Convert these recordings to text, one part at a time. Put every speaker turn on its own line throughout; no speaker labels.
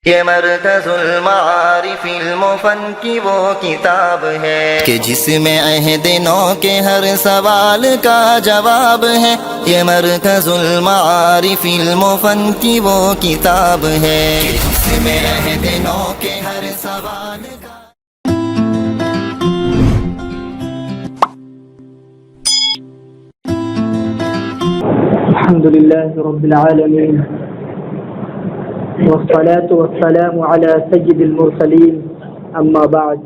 یہ مرکز المعارف المفن کی وہ کتاب ہے کہ جس میں عہد نو کے ہر سوال کا جواب ہے۔ یہ مرکز المعارف المفن کی وہ کتاب ہے کہ جس میں عہد نو کے ہر سوال کا
الحمد لله رب العالمين والصلاة والسلام على سيد المرسلين أما بعد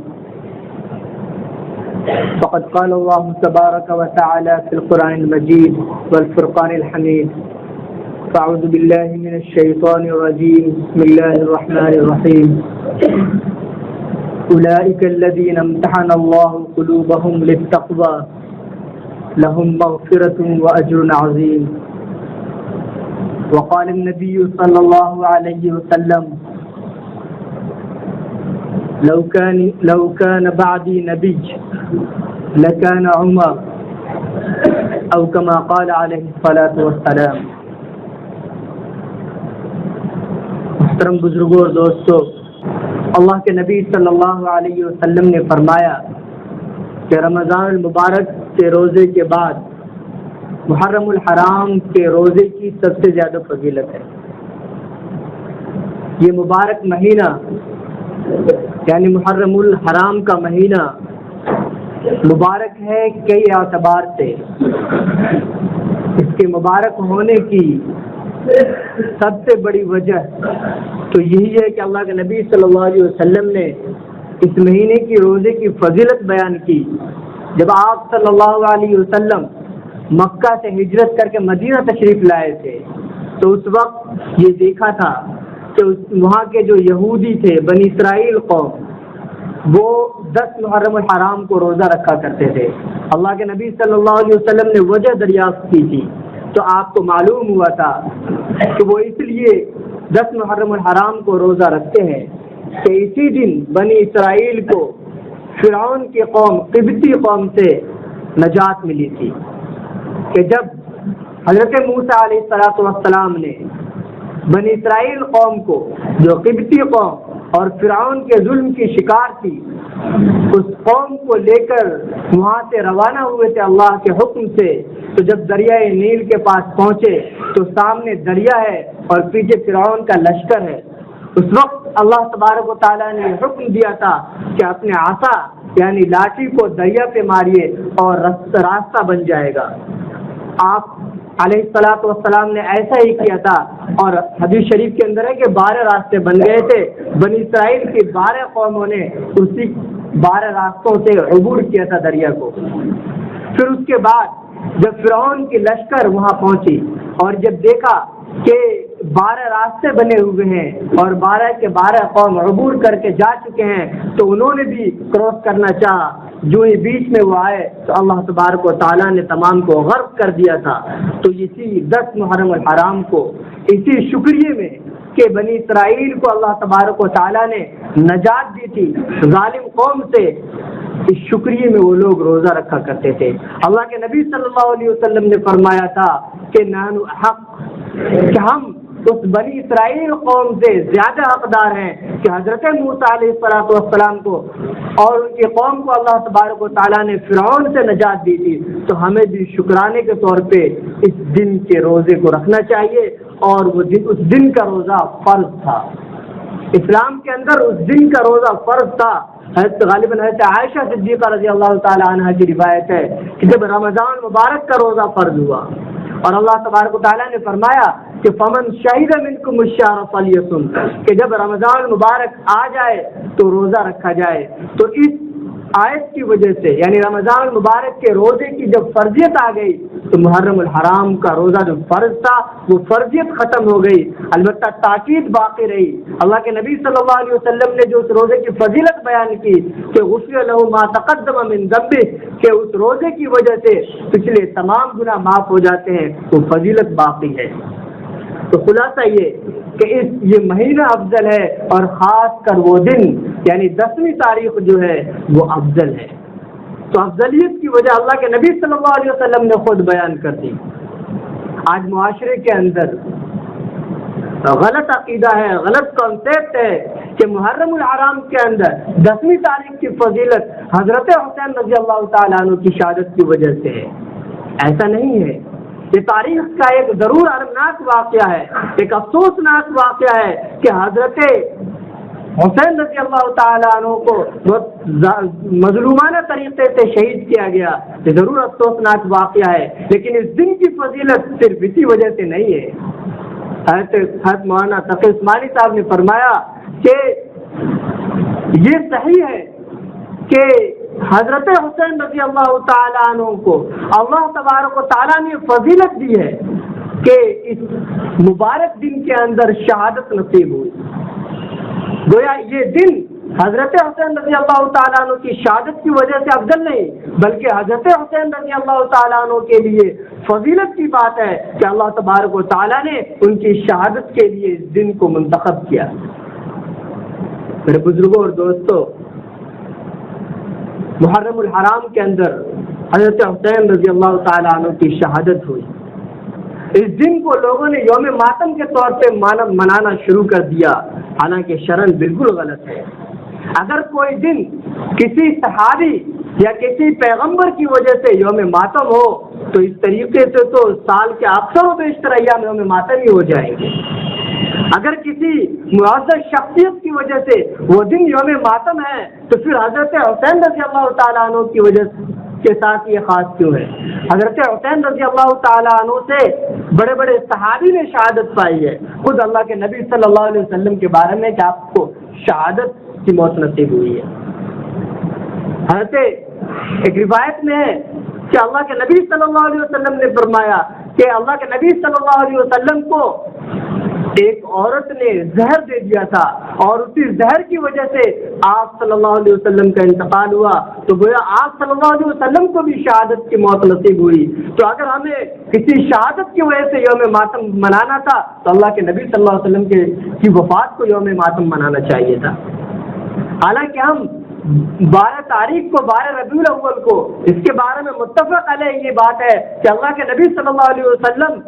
فقد قال الله تبارك وتعالى في القرآن المجيد والفرقان الحميد فأعوذ بالله من الشيطان الرجيم بسم الله الرحمن الرحيم أولئك الذين امتحن الله قلوبهم للتقوى لهم مغفرة وأجر عظيم وقال النبي صلى الله عليه وسلم لو كان بعدي نبي لكان عمر أو كما قال عليه الصلاة والسلام۔ محترم بزرگوں اور دوستو، اللہ کے نبی صلی اللہ علیہ وسلم نے فرمایا کہ رمضان المبارک کے روزے کے بعد محرم الحرام کے روزے کی سب سے زیادہ فضیلت ہے۔ یہ مبارک مہینہ یعنی محرم الحرام کا مہینہ مبارک ہے کئی اعتبار سے۔ اس کے مبارک ہونے کی سب سے بڑی وجہ تو یہی ہے کہ اللہ کے نبی صلی اللہ علیہ وسلم نے اس مہینے کی روزے کی فضیلت بیان کی۔ جب آپ صلی اللہ علیہ وسلم مکہ سے ہجرت کر کے مدینہ تشریف لائے تھے تو اس وقت یہ دیکھا تھا کہ وہاں کے جو یہودی تھے بنی اسرائیل قوم، وہ 10 محرم الحرام کو روزہ رکھا کرتے تھے۔ اللہ کے نبی صلی اللہ علیہ وسلم نے وجہ دریافت کی تھی تو آپ کو معلوم ہوا تھا کہ وہ اس لیے 10 محرم الحرام کو روزہ رکھتے ہیں کہ اسی دن بنی اسرائیل کو فرعون کی قوم قبطی قوم سے نجات ملی تھی، کہ جب حضرت موسیٰ علیہ السلام نے بنی اسرائیل قوم کو جو قبطی قوم اور فرعون کے ظلم کی شکار تھی اس قوم کو لے کر وہاں سے روانہ ہوئے تھے اللہ کے حکم سے، تو جب دریائے نیل کے پاس پہنچے تو سامنے دریا ہے اور پیچھے فرعون کا لشکر ہے۔ اس وقت اللہ تبارک و تعالیٰ نے حکم دیا تھا کہ اپنے عصا یعنی لاٹھی کو دریا پہ ماریے اور راستہ بن جائے گا۔ آپ علیہ الصلوۃ والسلام نے ایسا ہی کیا تھا اور حدیث شریف کے اندر ہے کہ 12 راستے بن گئے تھے۔ بنی اسرائیل کی 12 قوموں نے اسی 12 راستوں سے عبور کیا تھا دریا کو۔ پھر اس کے بعد جب فرعون کی لشکر وہاں پہنچی اور جب دیکھا کہ 12 راستے بنے ہوئے ہیں اور 12 کے 12 قوم عبور کر کے جا چکے ہیں تو انہوں نے بھی کراس کرنا چاہا۔ جو ہی بیچ میں وہ آئے تو اللہ تبارک و تعالیٰ نے تمام کو غرق کر دیا تھا۔ تو اسی 10 محرم الحرام کو اسی شکریہ میں کہ بنی اسرائیل کو اللہ تبارک و تعالیٰ نے نجات دی تھی ظالم قوم سے، اس شکریہ میں وہ لوگ روزہ رکھا کرتے تھے۔ اللہ کے نبی صلی اللہ علیہ وسلم نے فرمایا تھا کہ نحن حق، کہ ہم اس بنی اسرائیل قوم سے زیادہ حقدار ہیں کہ حضرت موسیٰ علیہ السلام کو اور ان کی قوم کو اللہ تبارک و تعالیٰ نے فرعون سے نجات دی تھی، تو ہمیں بھی شکرانے کے طور پہ اس دن کے روزے کو رکھنا چاہیے۔ اور وہ اس دن کا روزہ فرض تھا، اسلام کے اندر اس دن کا روزہ فرض تھا۔ غالباً حضرت عائشہ صدیقہ رضی اللہ تعالی عنہ کی روایت ہے کہ جب رمضان مبارک کا روزہ فرض ہوا اور اللہ تبارک و تعالیٰ نے فرمایا کہ فمن شہد منکم الشہر فلیصم، کہ جب رمضان مبارک آ جائے تو روزہ رکھا جائے، تو اس آیت کی وجہ سے یعنی رمضان مبارک کے روزے کی جب فرضیت آ گئی تو محرم الحرام کا روزہ جو فرض تھا وہ فرضیت ختم ہو گئی، البتہ تاکید باقی رہی۔ اللہ کے نبی صلی اللہ علیہ وسلم نے جو اس روزے کی فضیلت بیان کی کہ غفر له ما تقدم من ذنبه، کہ اس روزے کی وجہ سے پچھلے تمام گناہ معاف ہو جاتے ہیں، وہ فضیلت باقی ہے۔ تو خلاصہ یہ کہ یہ مہینہ افضل ہے اور خاص کر وہ دن یعنی 10ویں تاریخ جو ہے وہ افضل ہے۔ تو افضلیت کی وجہ اللہ کے نبی صلی اللہ علیہ وسلم نے خود بیان کر دی۔ آج معاشرے کے اندر غلط عقیدہ ہے، غلط کانسیپٹ ہے کہ محرم الحرام کے اندر 10ویں تاریخ کی فضیلت حضرت حسین رضی اللہ تعالیٰ عنہ کی شہادت کی وجہ سے ہے۔ ایسا نہیں ہے، یہ تاریخ کا ایک ضرور المناک واقعہ ہے، ایک افسوسناک واقعہ ہے کہ حضرت حسین رضی اللہ تعالیٰ عنہ کو بہت مظلومانہ طریقے سے شہید کیا گیا، یہ ضرور افسوسناک واقعہ ہے، لیکن اس دن کی فضیلت صرف اسی وجہ سے نہیں ہے۔ حضرت مولانا تقی عثمانی صاحب نے فرمایا کہ یہ صحیح ہے کہ حضرت حسین رضی اللہ تعالیٰ عنہ کو اللہ تبارک و تعالیٰ نے فضیلت دی ہے کہ اس مبارک دن کے اندر شہادت نصیب ہوئی۔ گویا یہ دن حضرت حسین رضی اللہ تعالیٰ عنہ کی شہادت کی وجہ سے افضل نہیں، بلکہ حضرت حسین رضی اللہ تعالیٰ عنہ کے لیے فضیلت کی بات ہے کہ اللہ تبارک و تعالیٰ نے ان کی شہادت کے لیے اس دن کو منتخب کیا۔ میرے بزرگوں اور دوستوں، محرم الحرام کے اندر حضرت حسین رضی اللہ تعالیٰ عنہ کی شہادت ہوئی۔ اس دن کو لوگوں نے یوم ماتم کے طور پہ منانا شروع کر دیا، حالانکہ شرعاً بالکل غلط ہے۔ اگر کوئی دن کسی صحابی یا کسی پیغمبر کی وجہ سے یوم ماتم ہو تو اس طریقے سے تو سال کے اکثر و بیشتر ایام یوم ماتم ہی ہو جائیں گے۔ اگر کسی معزز شخصیت کی وجہ سے وہ دن یوم ماتم ہے تو پھر حضرت حسین رضی اللہ تعالیٰ عنہ کی وجہ کے ساتھ یہ خاص کیوں ہے؟ حضرت حسین رضی اللہ تعالیٰ عنہ سے بڑے بڑے صحابی نے شہادت پائی ہے، خود اللہ کے نبی صلی اللہ علیہ وسلم کے بارے میں کہ آپ کو شہادت کی موت نصیب ہوئی ہے۔ حضرت ایک روایت میں ہے کہ اللہ کے نبی صلی اللہ علیہ وسلم نے فرمایا کہ اللہ کے نبی صلی اللہ علیہ وسلم کو ایک عورت نے زہر دے دیا تھا اور اسی زہر کی وجہ سے آپ صلی اللہ علیہ وسلم کا انتقال ہوا، تو گویا آپ صلی اللہ علیہ وسلم کو بھی شہادت کی موت نصیب ہوئی۔ تو اگر ہمیں کسی شہادت کی وجہ سے یوم ماتم منانا تھا تو اللہ کے نبی صلی اللہ علیہ وسلم کی وفات کو یوم ماتم منانا چاہیے تھا۔ حالانکہ ہم 12 تاریخ کو 12 ربیع الاول کو اس کے بارے میں متفق علیہ یہ بات ہے کہ اللہ کے نبی صلی اللہ علیہ وسلم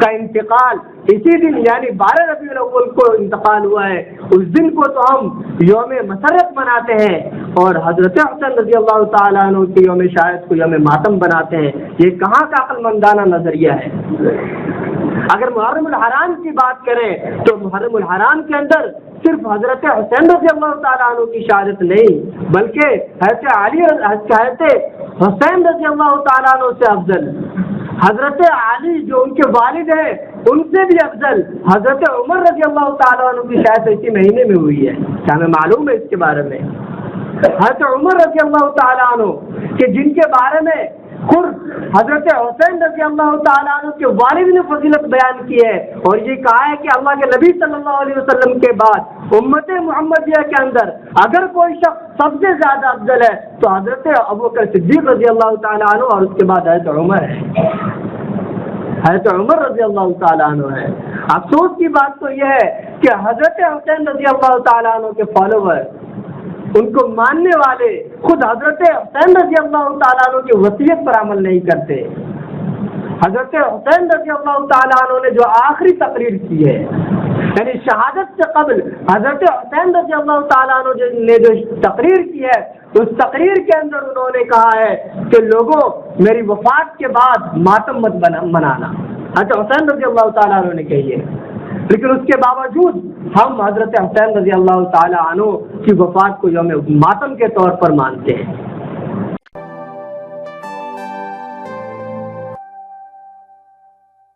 کا انتقال اسی دن یعنی 12 ربیع الاول کو انتقال ہوا ہے، اس دن کو تو ہم یوم مسرت مناتے ہیں اور حضرت حسین رضی اللہ تعالیٰ عنہ کی یوم شہادت کو یوم ماتم بناتے ہیں۔ یہ کہاں کا عقل مندانہ نظریہ ہے؟ اگر محرم الحرام کی بات کریں تو محرم الحرام کے اندر صرف حضرت حسین رضی اللہ تعالیٰ عنہ کی شہادت نہیں بلکہ حضرت حسین رضی اللہ تعالیٰ عنہ سے افضل حضرت علی جو ان کے والد ہیں ان سے بھی افضل حضرت عمر رضی اللہ تعالیٰ عنہ کی شہادت اسی مہینے میں ہوئی ہے۔ کیا ہمیں معلوم ہے اس کے بارے میں؟ حضرت عمر رضی اللہ تعالیٰ عنہ کہ جن کے بارے میں خود حضرت حسین رضی اللہ تعالیٰ عنہ کے والد نے فضیلت بیان کی ہے اور یہ کہا ہے کہ اللہ کے نبی صلی اللہ علیہ وسلم کے بعد امت محمدیہ کے اندر اگر کوئی شخص سب سے زیادہ افضل ہے تو حضرت ابوبکر صدیق رضی اللہ تعالیٰ عنہ اور اس کے بعد حضرت عمر ہے، حضرت عمر رضی اللہ تعالیٰ عنہ ہے۔ افسوس کی بات تو یہ ہے کہ حضرت حسین رضی اللہ تعالیٰ عنہ کے فالوور، ان کو ماننے والے خود حضرت حسین رضی اللہ تعالیٰ عنہ کی وصیت پر عمل نہیں کرتے۔ حضرت حسین رضی اللہ تعالیٰ عنہ نے جو آخری تقریر کی ہے یعنی شہادت سے قبل حضرت حسین رضی اللہ تعالیٰ عنہ نے جو تقریر کی ہے اس تقریر کے اندر انہوں نے کہا ہے کہ لوگوں میری وفات کے بعد ماتم مت منانا، حضرت حسین رضی اللہ تعالیٰ عنہ نے کہی ہے، لیکن اس کے باوجود ہم حضرت حسین رضی اللہ تعالیٰ عنہ کی وفات کو یوم ماتم کے طور پر مانتے ہیں۔